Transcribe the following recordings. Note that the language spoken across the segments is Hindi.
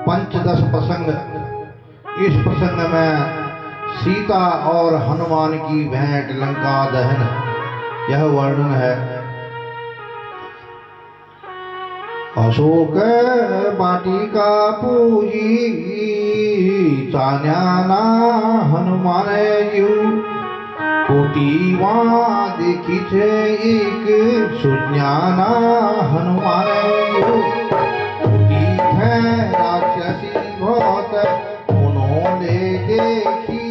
पंचदश प्रसंग। इस प्रसंग में सीता और हनुमान की भेंट लंका दहन यह वर्णन है। अशोक वाटिका पूजी चान्याना हनुमान यू कोटिवा देखी छे एक सुज्ञाना हनुमान यू कोटि है राक्षसी बहुत उन्होंने देखी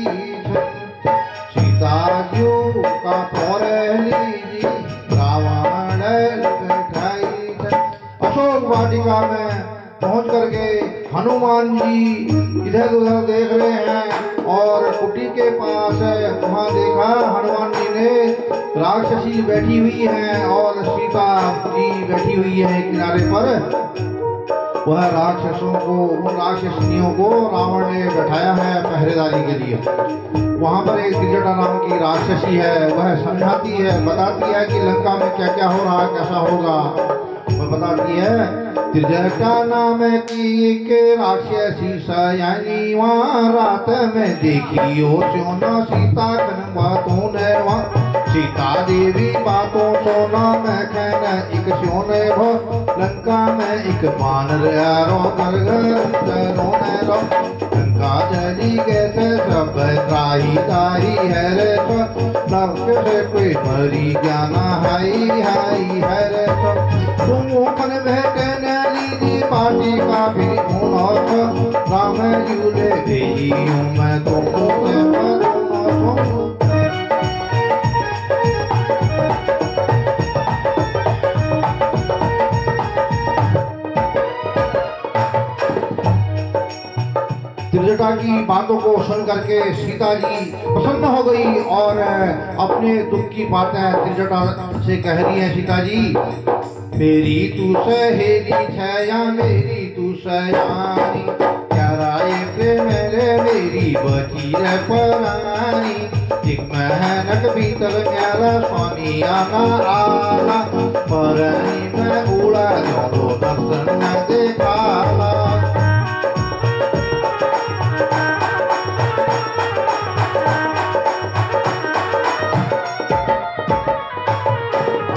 सीता जी का पौरली रावण बैठाई। अशोक वाटिका में पहुंच करके हनुमान जी इधर उधर देख रहे हैं और कुटी के पास वहां देखा हनुमान जी ने राक्षसी बैठी हुई है और सीता जी बैठी हुई है किनारे पर। वह राक्षसों को उन राक्षसनियों को रावण ने बैठाया है पहरेदारी के लिए। वहां पर एक त्रिजटा नाम की राक्षसी है, वह समझाती है, बताती है कि लंका में क्या क्या हो रहा है, कैसा होगा। वह बताती है त्रिजटा नाम की एक राक्षसी सयानी वहाँ रात में देखी ओ सोना सीता कन बातों ने सीता देवी बातों सोना में कहना एक सोने भो लंका में एक बानर रो कर रोने रो लंका जली कैसे सब त्राही ताही है रे सब से कोई मरी जाना हाई हाई है रे तुम मन भेटने लीदी पार्टी का भी राम जूले भेजी हूँ मैं तुमको त्रिजटा की बातों को सुन करके सीता जी प्रसन्न हो गई और अपने दुख की बातें त्रिजटा से कह रही है। सीता जी मेरी तू सहेली छया मेरी तू सयानी क्या राय पे मेरे मेरी बची रे परानी एक मेहनत भीतर मेरा स्वामी आना आला परनी में उड़ा जो दर्शन न देखाला।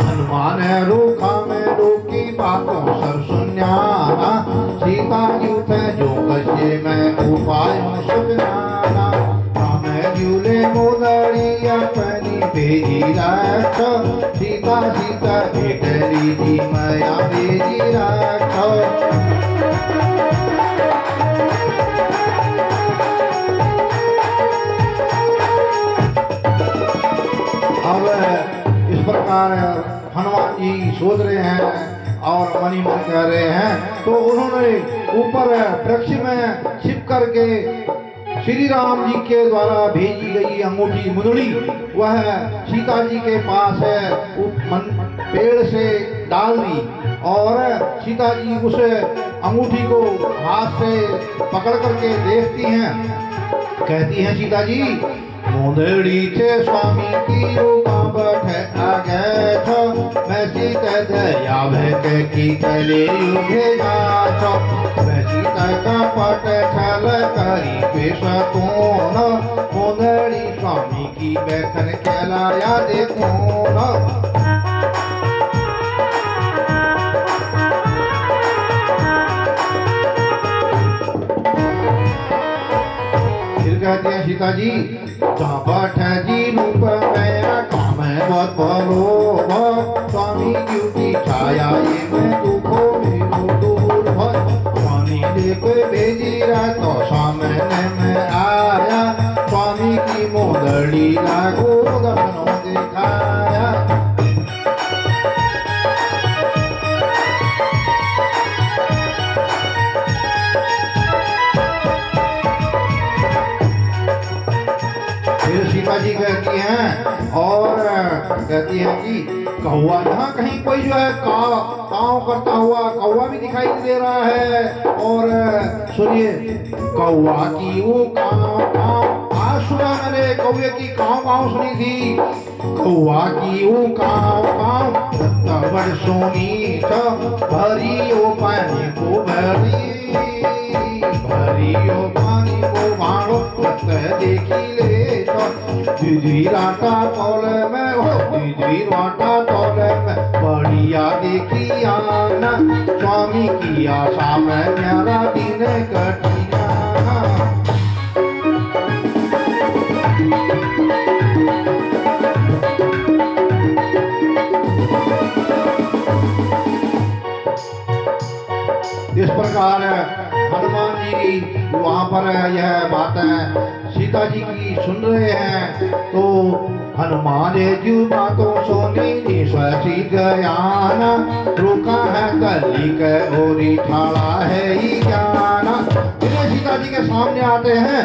हनुमान रूखा में रोकी बातों सर सुन्याना सीता जी थे जो कश्य में उपायों सब जाना राम जूले मोदड़ी अपनी भेजी राख सीता सीता भेट लीजी माया भेजी राख। अब इस प्रकार हनुमान जी सोच रहे हैं और मनी मन कह रहे हैं तो उन्होंने ऊपर वृक्ष में छिप करके श्री राम जी के द्वारा भेजी गई अंगूठी मुंदड़ी वह सीता जी के पास है पेड़ से डाल दी और सीता जी उस अंगूठी को हाथ से पकड़ करके देखती हैं। कहती हैं सीता जी मुंदड़ी से स्वामी की बैठे आगे छो मैं सीता दया भे की कले भेजा छो मैं सीता का पट छल करी पेश कौन मुंदड़ी स्वामी की बैठन कहलाया देखो न। कहते हैं सीता जी बैठ जी रूप मेरा काम बहुत बलो स्वामी जी की छाया ये मैं दुखो मेरो दूर हो स्वामी देख भेजी रहा तो सामने में आया स्वामी की मोदड़ी लागो दर्शनों दिखाया। सीता जी कहती हैं और कहती हैं कि कौवा यहाँ कहीं कोई जो है काव करता हुआ कौवा भी दिखाई दे रहा है। और सुनिए कौवा की वो काव आज सुना मैंने कौवे की काव सुनी थी। कौवा की वो काव सोनी भरी ओ पानी को भरी राटा तोले में हो राटा तोले में बढ़िया देखी आना स्वामी की आशा में मेरा दिन कटिया इस प्रकार हनुमान जी की वहां पर यह बातें सीता जी की सुन रहे हैं तो हनुमान जी बातों सोनी स्वसी ज्ञान रुका है कली के ओरी ठाड़ा है ही ज्ञान। सीता जी के सामने आते हैं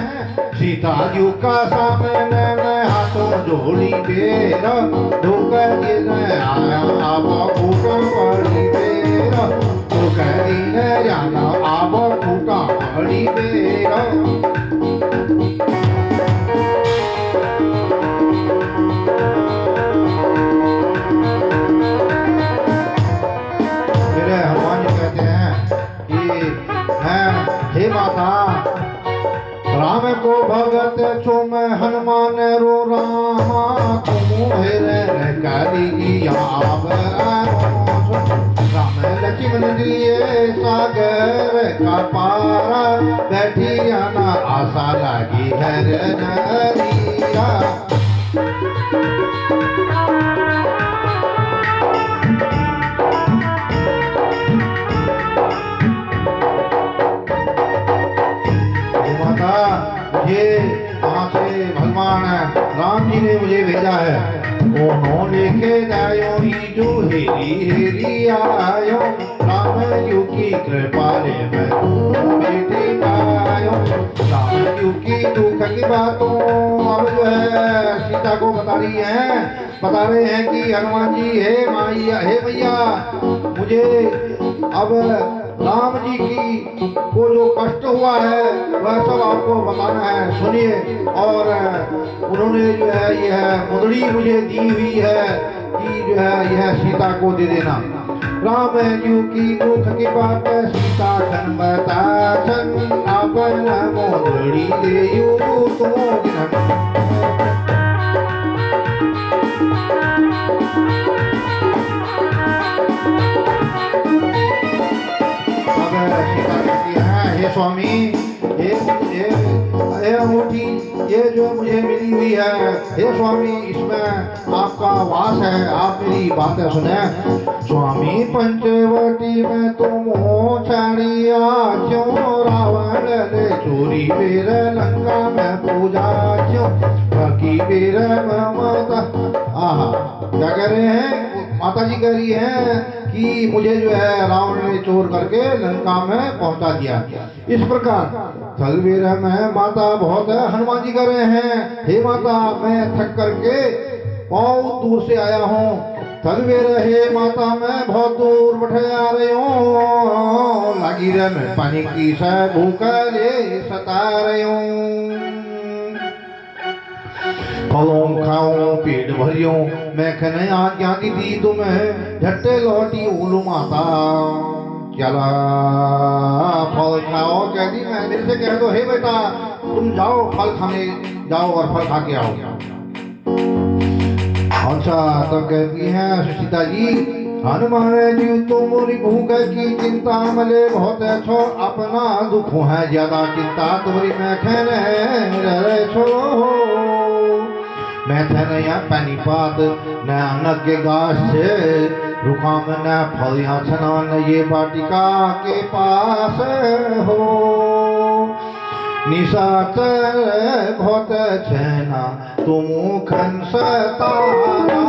सीता जी का सामने में हाथों जोड़ी बेर धोकर आया अब पड़ी बेर तो कहने जाना अब टूटा बड़ी बेरा मेरे हनुमान जी कहते हैं कि हे माता राम को भगत छो मैं हनुमान रो रामा तुम हेरे करी आब लक्ष्मण दिए सागर का पारा बैठी आना आशा लगी हर नरिया। माता मुझे वहां से भगवान राम जी ने मुझे भेजा है उन्होंने के दायो ही जो हेरी हेरी आयो राम यू की कृपा ले मैं बेटी पायो राम यू की दुख की बातों अब जो है सीता को बता रहे हैं कि हनुमान जी हे मैया मुझे अब राम जी की को जो कष्ट हुआ है वह सब आपको बताना है सुनिए। और उन्होंने जो है यह मुद्री मुझे दी हुई है कि जो है यह सीता को दे देना। राम जी की दुख की बात सीता खन बता अपन मुद्री दे तुम स्वामी ये अंगूठी ये जो मुझे मिली हुई है हे स्वामी इसमें आपका वास है आप मेरी बातें सुने। स्वामी पंचवटी में तुम छड़िया क्यों रावण ने चोरी बेर लंका में पूजा क्यों बाकी बेर ममता आहा क्या कह रहे हैं माता जी कह रही है कि मुझे जो है रावण ने चोर करके लंका में पहुंचा दिया। इस प्रकार थलवीर में माता बहुत है हनुमान जी कह रहे हैं हे माता मैं थक करके बहुत दूर से आया हूँ थलवीर हे माता मैं बहुत दूर बैठे आ रही हूँ लगी रे मैं पानी की से भूख सता रही हूँ फलों खाऊं पेट भरियों मैं खने आज्ञा की दी तुम्हें झट्टे लौटी उलू माता चला फल खाओ कह दी मैं मेरे से कह दो हे बेटा तुम जाओ फल खाने जाओ और फल खा के आओ। अच्छा तो कहती है सीता जी हनुमान जी तुम मोरी भूख की चिंता मले बहुत छो अपना दुख है ज्यादा चिंता तुम्हारी मैं खेने छो मैं थे न या पानी पात न अन्न के घास से रुखाम न फलियां छना न ये वाटिका के पास हो निशात बहुत छना तुम खन सतारा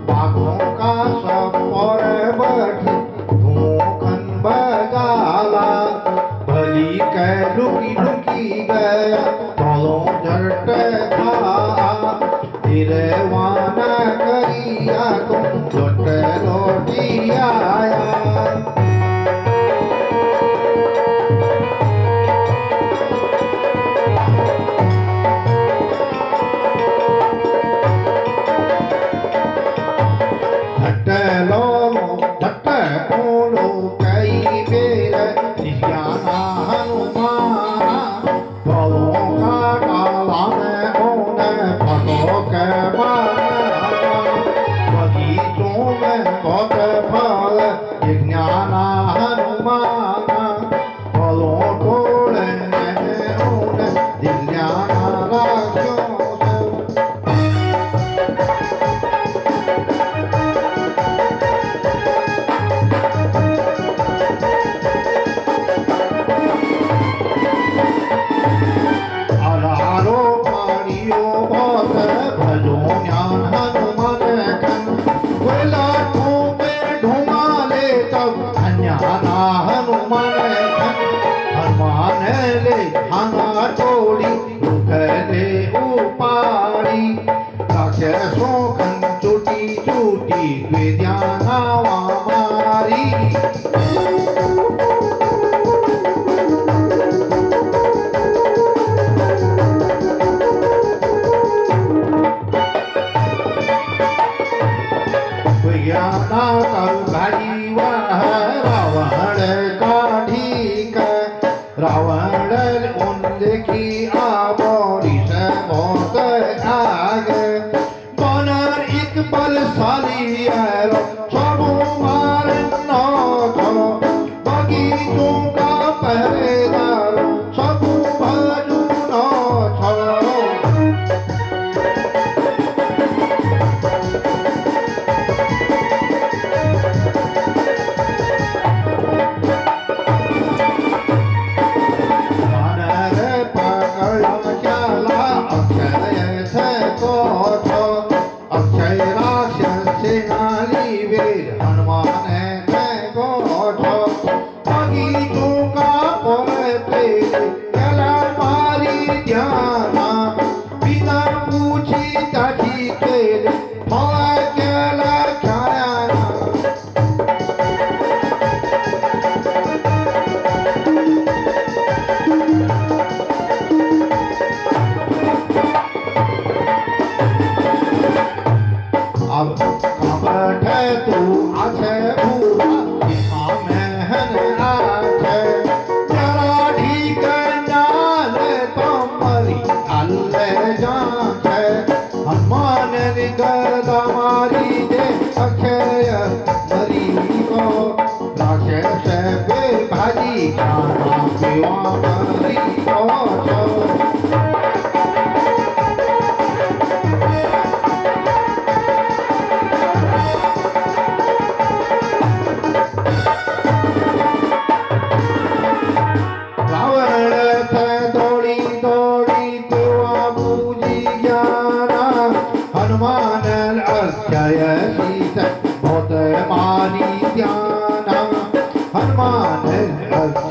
बागों का सब और बैठ तुम खन बगाला भली कह लुकी लुकी गया तोलों झट खा तेरे वाना करिया तुम लौटी आया। हाना तोड़ी करे उपाड़ी राक्षसों खन चोटी चोटी द्वेद्याना मारी ज्ञाना कर भारी वह रावण काढ़ी का रावण उन देखी आबोरी से बहुत आगे बनर एक बलशाली सबू मार न बगीचों का पहरेदार सबू भजू न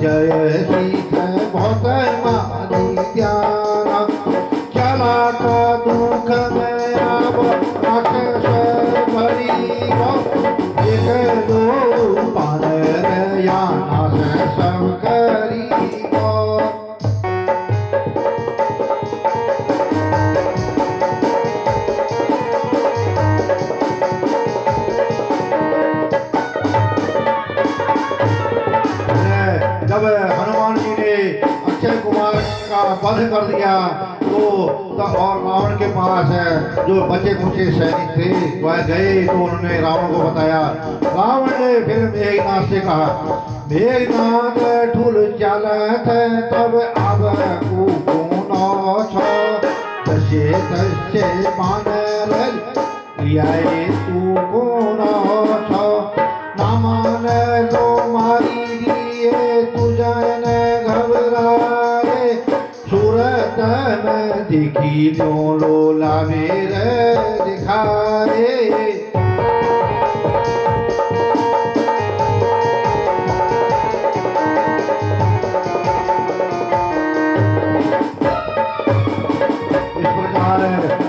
जय सीत बहुत मारी ज्ञान चला का दुख में अब राक्षस भरी एक दो पान याना से सब करी जब हनुमान जी ने अक्षय कुमार का वध कर दिया तो और रावण के पास जो बचे कुचे सैनिक थे वह गए तो उन्होंने रावण को बताया। रावण ने फिर मेघनाथ से कहा, मेघनाथ ठुल चलत तब अब तसे तसे पानर लियाए तू कौन नामान लो मारी दिए तुझन घबराए सूरत में दिखी लो लोला मेरे दिखाए।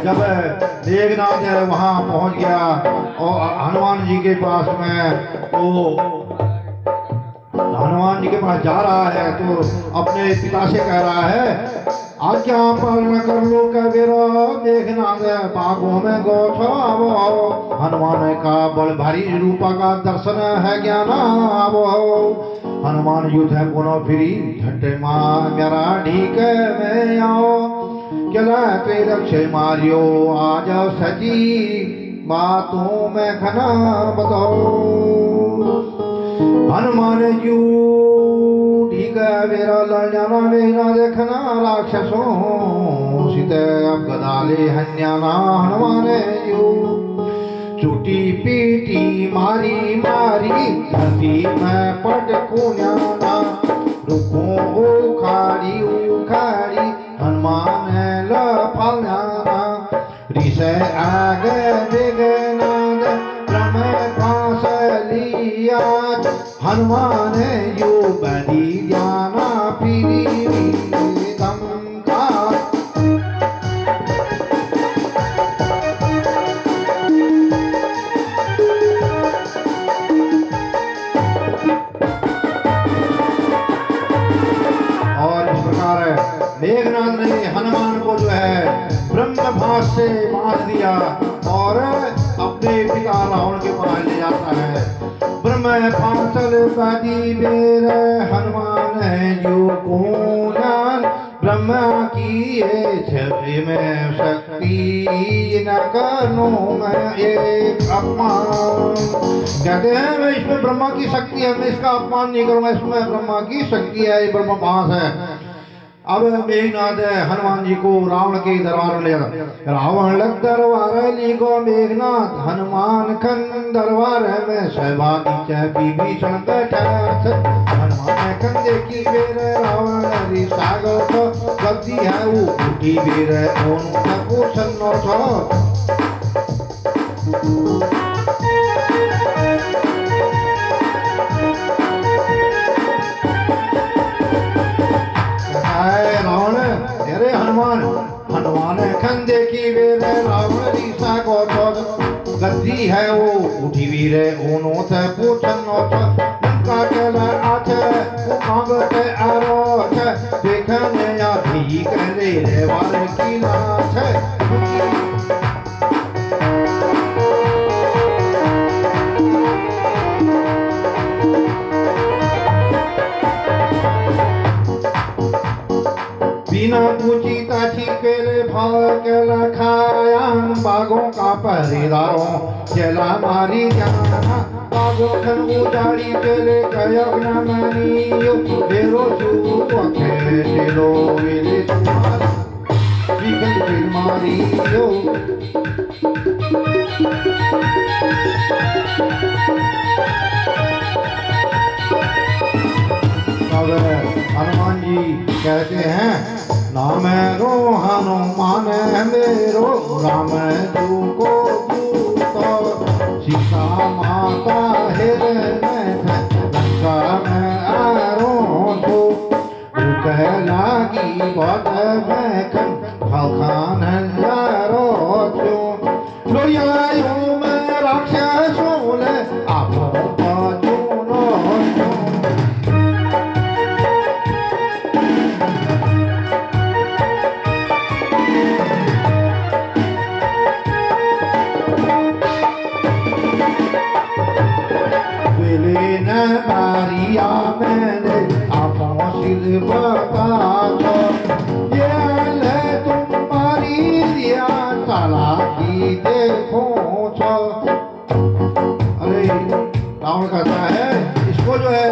जब मेघनाथ वहां पहुंच गया और हनुमान जी के पास में तो हनुमान जी के पास जा रहा है तो अपने पिता से कह रहा है, आज्ञा पालन कर लो कबीरा मेघनाथ बागों में गो छो। हनुमान का बड़ भारी रूपा का दर्शन है ज्ञान आवो। हनुमान युद्ध है कोनो फिरी झटे मां मेरा ढीक में आओ चला ते रक्षे मारियो आज सची बातों में खना बताओ। हनुमान जी ठीक है मेरा लड़ना मेरा देखना राक्षसों सीते अब गदाले हन्याना। हनुमान यू चुटी पीटी मारी मारी धरती में पटकू न्याना रुको उखाड़ी उखाड़ी हनुमान लफाना ऋषि आगे विघ्नाद ब्रह्म पास लिया हनुमान यू बड़ी ज्ञाना पीरी। मेघनाथ ने हनुमान को जो है ब्रह्म भास से मार दिया और अपने पिता रावण के पास ले जाता है। ब्रह्म फांसल पति बेर हनुमान जो को ज्ञान ब्रह्मा की ये छवि में शक्ति न करो मैं एक अपमान। कहते हैं मैं इसमें ब्रह्मा की शक्ति है, मैं इसका अपमान नहीं करूंगा, इसमें ब्रह्मा की शक्ति है, ये ब्रह्म पास है। अब मेघनाथ हनुमान जी को रावण के दरबार में ले जाता। रावण लग दरबार ली को मेघनाथ हनुमान खन दरबार में सहभागी विभीषण बैठा। हनुमान खन देखी बेर रावण हरि सागर तो गति है वो उठी बेर ओन पूछन नो छो। हनुमान खन देखी वीर रावण रीसा को गद्दी है वो उठी वीर ओनो से पूछन नो का चला आछ मांगत आरोच देखने या भी करे रे वाले की लाछ। बिना पूछी ताछी केले भाव केला खायान बागों का पहरेदारों चला मारी जाना बागों खन उजाड़ी केले कया बिना मानियो बेरो चूप अखे तेलो वेले तुम्हारा बिगल बिल मारियो। अब हनुमान जी कहते हैं नाम रो हनुमान मेरो राम तू को दूत सीता माता हिरण्य लंका में आरो तो कह लागी बद में खन फलखान यारो जो लोयायो में राक्षसों ले आपो पाजुनो मारिया मैंने आपो सिर बता ये ले तुम्हारी दिया चालाकी देखो छो। अरे रावण कहता है इसको जो है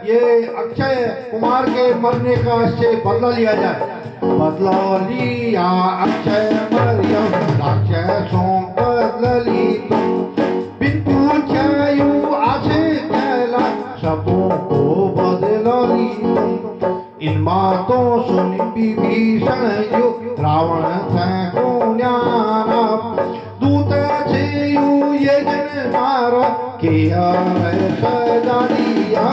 ये अक्षय कुमार के मरने का इससे बदला लिया जाए। बदला लिया अक्षय मरियम राक्षसों बदला ली तुम बिन पूछे यूं आछे सबों को बदला ली तुम। इन बातों सुन विभीषण जो रावण थे को न्याना दूत छे यू ये जन मारो किया सजा दिया।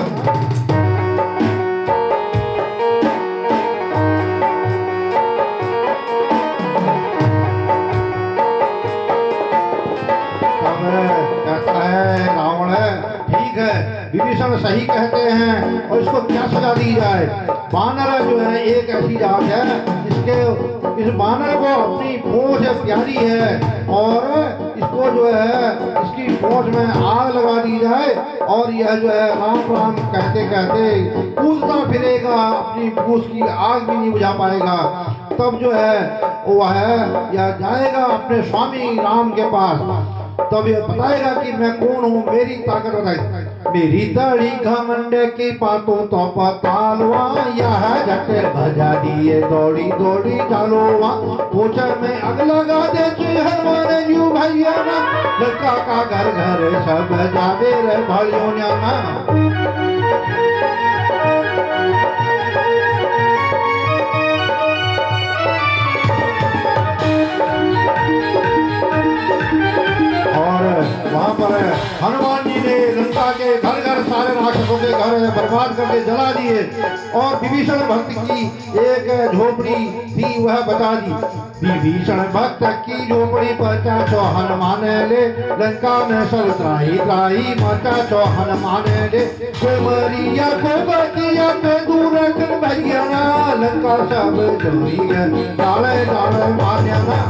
कहता है रावण ठीक है विभीषण सही कहते हैं और इसको क्या सजा दी जाए। बानर जो है एक ऐसी जात है जिसके इस बानर को अपनी पूंछ प्यारी है और इसको जो है इसकी पूंछ में आग लगा दी जाए और यह जो है राम राम कहते कहते कूदता फिरेगा, अपनी पूंछ की आग भी नहीं बुझा पाएगा। तब जो है वह यह जाएगा अपने स्वामी राम के पास, तब ये बताएगा कि मैं कौन हूँ, मेरी ताकत बताएगी। मेरी दाढ़ी घमंड की बातों तो पतालवा यह जटे भजा दिए दौड़ी दौड़ी चालोवा पूछा मैं अगला गा दे हनुमान यू भैया ना लड़का का घर घर सब जावे रे भाइयों ना। वहां पर हनुमान जी ने लंका के घर घर सारे राक्षसों के घर बर्बाद करके जला दिए और विभीषण भक्त की एक झोपड़ी थी वह बचा दी। विभीषण भक्त की झोपड़ी बचा छो हनुमान ले लंका में सब त्राही त्राही मचा छो हनुमान ले को मरिया को बचिया पे दूर रखन भैया लंका लंका सब जोरी गए डाले डाले मान्या ना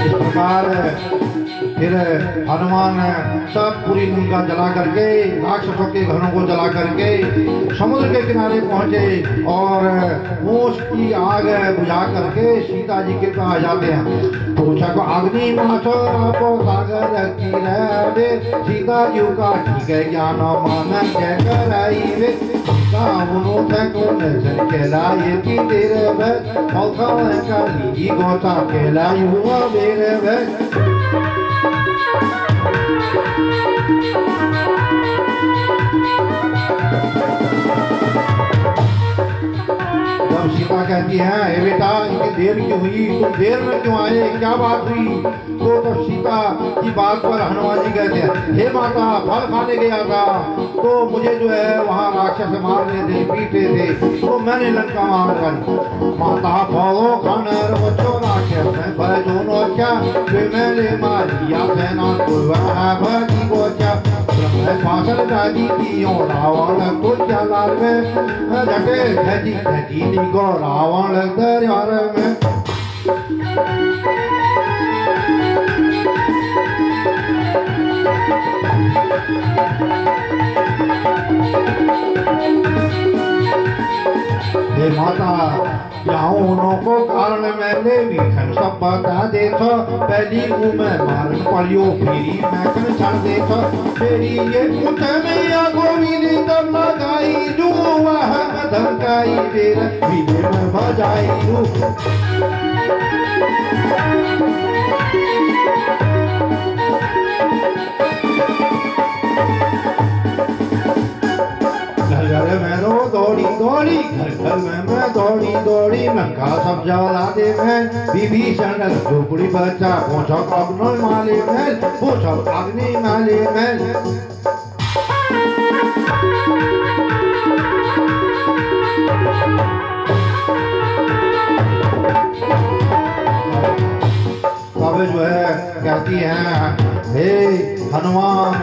इस प्रकार फिर हनुमान सब पूरी लंका जला करके राक्षसों के घरों को जला करके समुद्र के किनारे पहुंचे और मूस की आग बुझा करके सीता जी के पास जाते हैं। पूछा को अग्नि माछो आपो सागर की रे सीता जी का ठीक है ज्ञान मान जय कराई वे सीता उनो को नजर के लाए की तेरे भक्त मौका का ली गोता के लाई हुआ मेरे भक्त। जब सीता कहती है हे बेटा इतनी देर क्यों हुई, तुम देर में क्यों आए, क्या बात हुई? तो जब सीता की बात पर हनुमान जी कहते हैं हे माता फल खाने गया था तो मुझे जो है वहाँ राक्षस मारने थे पीटे थे तो मैंने लंका मार कर माता फलो खाने बच्चों राक्षस में भय दोनों क्या वे मैंने मारिया सेना भगी को क्या फासल दादी की रावण को क्या लाल में जटे खजी खजी को रावण दरबार में। हे माता याऊनों को कारण मैंने विखन सब बता दे तो पहली मैं मारन पड़ियो फिरी मैं कर छड़ दे तो तेरी ये कुछ में या गोविंदी तब लगाई जो वह धमकाई फिर विले में बजाई घर में दौड़ी दौड़ी घर घर में मैं दौड़ी दौड़ी लंका सब जला दे मैं विभीषण झोपड़ी बच्चा पहुंचा अग्नि माले में पहुंचा अग्नि माले में। तब जो है कहती हैं हे हनुमान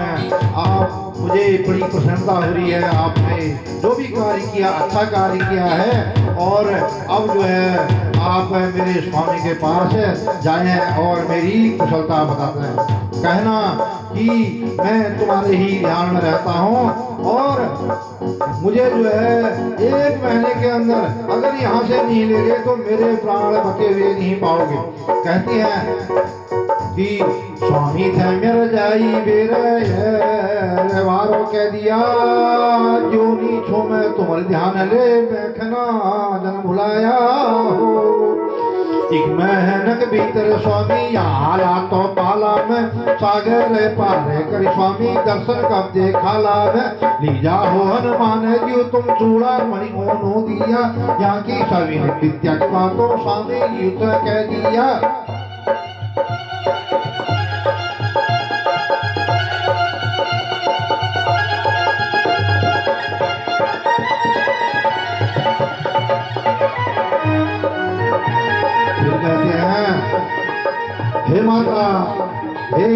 आप मुझे बड़ी प्रसन्नता हो रही है, आपने जो भी कार्य किया अच्छा कार्य किया है और अब जो है आप मेरे स्वामी के पास जाएं और मेरी कुशलता बताते हैं। कहना कि मैं तुम्हारे ही ध्यान में रहता हूँ और मुझे जो है 1 महीने के अंदर अगर यहाँ से नहीं ले गए तो मेरे प्राण बचे हुए नहीं पाओगे। कहती हैं कि स्वामी थे मेरे जाई बेरे वारो कह दिया जो नी छो मैं तुम्हारे ध्यान ले बैठना जन भुलाया हो। 1 महीने के भीतर स्वामी आया तो पाला में सागर पार कर स्वामी दर्शन कब देखा में लीजा हो हनुमान जी तुम चूड़ा मणि ओनो दिया यहाँ की सभी ने विद्या की बातों स्वामी युद्ध कह दिया। हे माता हे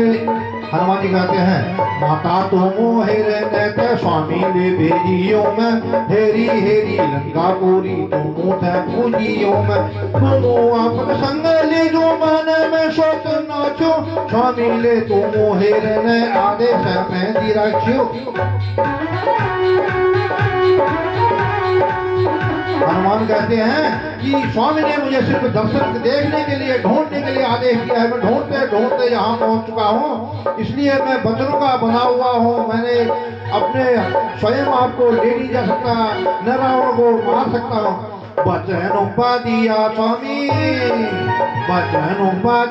हनुमान जी कहते हैं माता तुम हेरे स्वामी ले भेजियो में हेरी हेरी लंका पूरी तुम थे पूजियो में तुम अपन संग ले जो मन में शोक नाचो स्वामी ले तुम हेरे आदेश में दी रखियो। हनुमान कहते हैं कि स्वामी ने मुझे सिर्फ दर्शन देखने के लिए ढूंढने के लिए आदेश किया है। मैं ढूंढते ढूंढते यहाँ पहुँच चुका हूँ इसलिए मैं वचनों का बना हुआ हूँ। मैंने अपने स्वयं आपको ले नहीं जा सकता न रावण को मार सकता हूँ। वचन दिया स्वामी वचन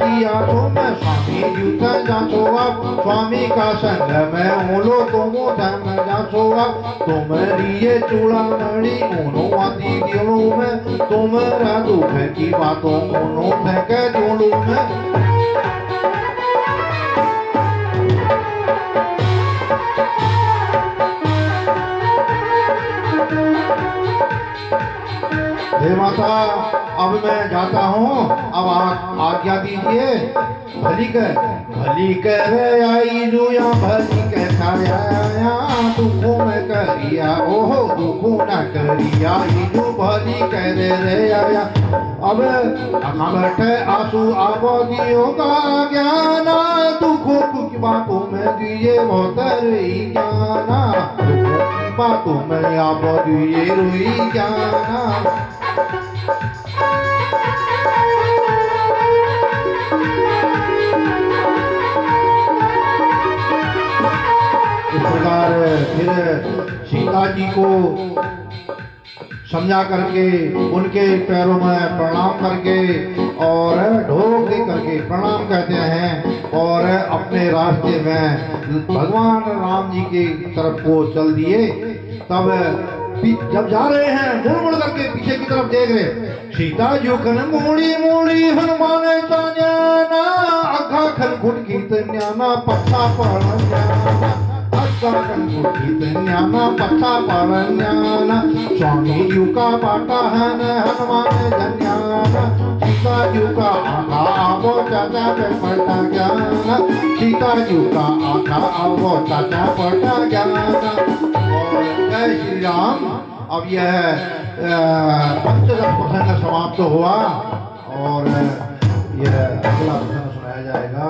दिया तो मैं स्वामी युद्ध जाचो अब स्वामी का संग मैं ओलो तुम धर्म जाचो अब तुम्हारी चूड़ा मणि ओनो आदि दिलो में तुम्हारा दुख की बातों ओनो फेंक जोड़ू में। हे माता अब मैं जाता हूँ, अब आप आज्ञा दीजिए। भली कह आई जुया, भली कह छाया दुखों में करिया, ओहो दुखों न करिया इनु भली कह रे आया। अब आँखा बैठे आंसू आबादियों का ज्ञाना, दुखों की बातों में दिए बहुत ही ज्ञाना, बातों में आबादिए रोई ज्ञाना। इस प्रकार फिर सीता जी को समझा करके उनके पैरों में प्रणाम करके और ढोक दे करके प्रणाम कहते हैं, और अपने रास्ते में भगवान राम जी की तरफ को चल दिए। तब जब जा रहे हैं मुड़ मुड़ करके पीछे की तरफ देख रहे, सीता जी खन मूड़ी मूड़ी हनुमान जाना, अखा खन खुट की तन्याना पत्ता पड़ना, पत्ता पड़ना, स्वामी जी का बाटा है हनुमान जन्याना, सीता जी का आखा आवो चाचा पे पड़ता ज्ञाना, सीता जी का आखा आवो चाचा पड़ता ज्ञाना। और जय श्री राम। अब यह पंचदश प्रसंग समाप्त हुआ और यह अगला प्रसंग सुनाया जाएगा।